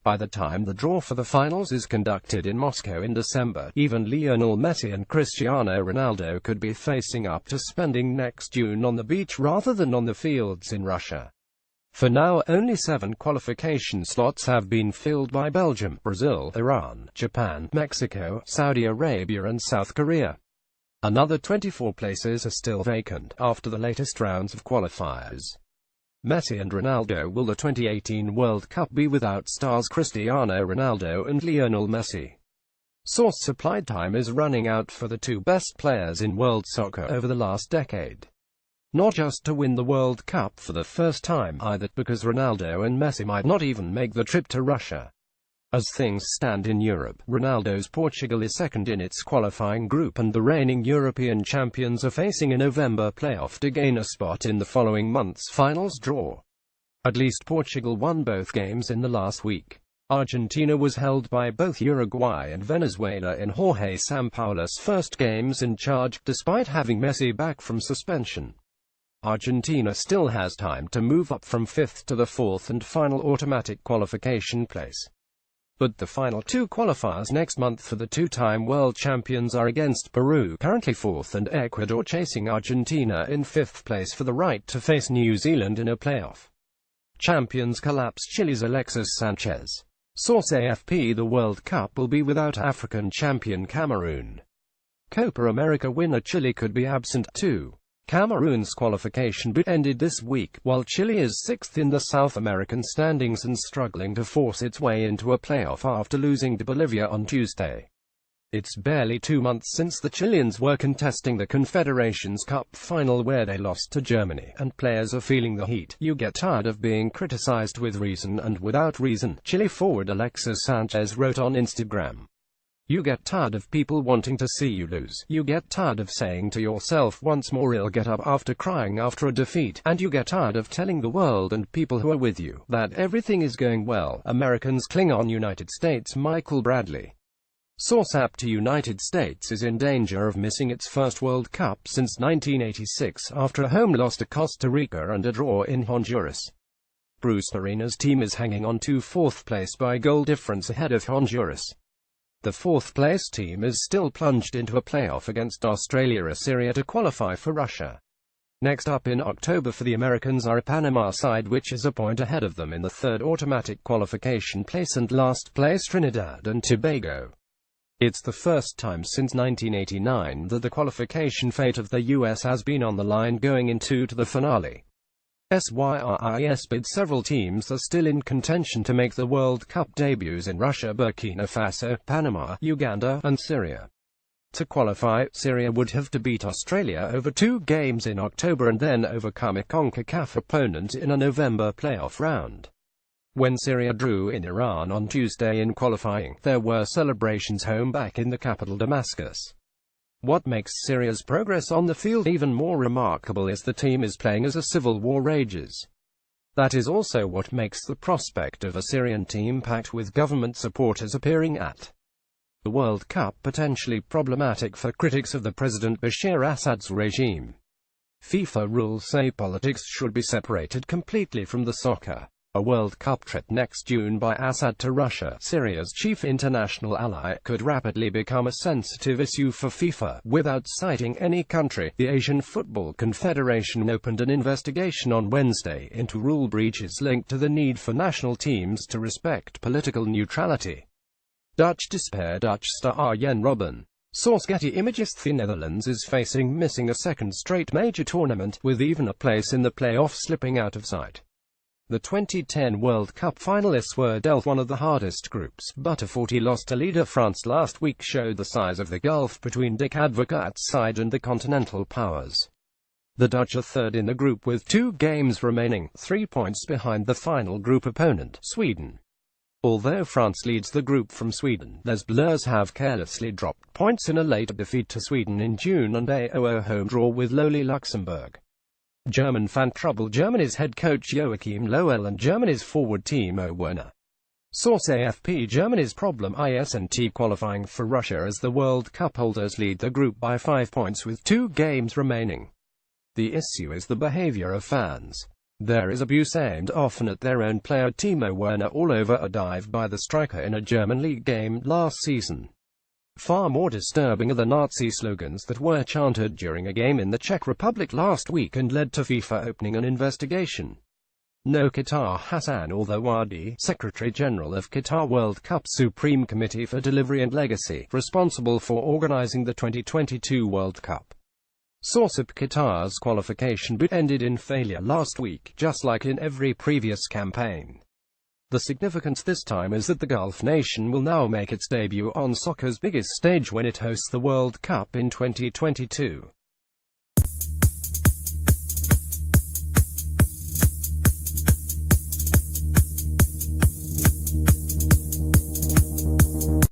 By the time the draw for the finals is conducted in Moscow in December, even Lionel Messi and Cristiano Ronaldo could be facing up to spending next June on the beach rather than on the fields in Russia. For now, only 7 qualification slots have been filled by Belgium, Brazil, Iran, Japan, Mexico, Saudi Arabia and South Korea. Another 24 places are still vacant, after the latest rounds of qualifiers. Messi and Ronaldo. Will the 2018 World Cup be without stars Cristiano Ronaldo and Lionel Messi? Source: supply time is running out for the 2 best players in world soccer over the last decade. Not just to win the World Cup for the first time either, because Ronaldo and Messi might not even make the trip to Russia. As things stand in Europe, Ronaldo's Portugal is second in its qualifying group and the reigning European champions are facing a November playoff to gain a spot in the following month's finals draw. At least Portugal won both games in the last week. Argentina was held by both Uruguay and Venezuela in Jorge Sampaoli's first games in charge, despite having Messi back from suspension. Argentina still has time to move up from 5th to the 4th and final automatic qualification place. But the final 2 qualifiers next month for the 2-time world champions are against Peru, currently 4th, and Ecuador, chasing Argentina in 5th place for the right to face New Zealand in a playoff. Champions collapse Chile's Alexis Sanchez. Source: AFP. The World Cup will be without African champion Cameroon. Copa America winner Chile could be absent too. Cameroon's qualification bid ended this week, while Chile is 6th in the South American standings and struggling to force its way into a playoff after losing to Bolivia on Tuesday. It's barely 2 months since the Chileans were contesting the Confederations Cup final where they lost to Germany, and players are feeling the heat. You get tired of being criticized with reason and without reason, Chile forward Alexis Sanchez wrote on Instagram. You get tired of people wanting to see you lose. You get tired of saying to yourself once more you'll get up after crying after a defeat. And you get tired of telling the world and people who are with you that everything is going well. Americans cling on. United States. Michael Bradley. Source: App. The United States is in danger of missing its first World Cup since 1986 after a home loss to Costa Rica and a draw in Honduras. Bruce Arena's team is hanging on to 4th place by goal difference ahead of Honduras. The 4th-place team is still plunged into a playoff against Australia or Syria to qualify for Russia. Next up in October for the Americans are a Panama side which is a point ahead of them in the 3rd automatic qualification place, and last place Trinidad and Tobago. It's the first time since 1989 that the qualification fate of the US has been on the line going into the finale. SYRIS bid. Several teams are still in contention to make the World Cup debuts in Russia, Burkina Faso, Panama, Uganda, and Syria. To qualify, Syria would have to beat Australia over 2 games in October and then overcome a CONCACAF opponent in a November playoff round. When Syria drew in Iran on Tuesday in qualifying, there were celebrations home back in the capital Damascus. What makes Syria's progress on the field even more remarkable is the team is playing as a civil war rages. That is also what makes the prospect of a Syrian team packed with government supporters appearing at the World Cup potentially problematic for critics of the President Bashar Assad's regime. FIFA rules say politics should be separated completely from the soccer. A World Cup trip next June by Assad to Russia, Syria's chief international ally, could rapidly become a sensitive issue for FIFA. Without citing any country, the Asian Football Confederation opened an investigation on Wednesday into rule breaches linked to the need for national teams to respect political neutrality. Dutch despair. Dutch star Arjen Robben. Source: Getty Images. The Netherlands is facing missing a 2nd straight major tournament, with even a place in the playoff slipping out of sight. The 2010 World Cup finalists were dealt one of the hardest groups, but a 40 loss to leader France last week showed the size of the gulf between Dick Advocaat's side and the continental powers. The Dutch are 3rd in the group with 2 games remaining, 3 points behind the final group opponent, Sweden. Although France leads the group from Sweden, Les Bleus have carelessly dropped points in a late defeat to Sweden in June and a 0-0 home draw with lowly Luxembourg. German fan trouble. Germany's head coach Joachim Loew and Germany's forward Timo Werner. Source: AFP. Germany's problem isn't qualifying for Russia as the World Cup holders lead the group by 5 points with 2 games remaining. The issue is the behavior of fans. There is abuse aimed often at their own player Timo Werner all over a dive by the striker in a German league game last season. Far more disturbing are the Nazi slogans that were chanted during a game in the Czech Republic last week and led to FIFA opening an investigation. No Qatar Hassan al-thawadi, Secretary-General of Qatar World Cup Supreme Committee for Delivery and Legacy, responsible for organizing the 2022 World Cup. Source: Qatar's qualification bid ended in failure last week, just like in every previous campaign. The significance this time is that the Gulf nation will now make its debut on soccer's biggest stage when it hosts the World Cup in 2022.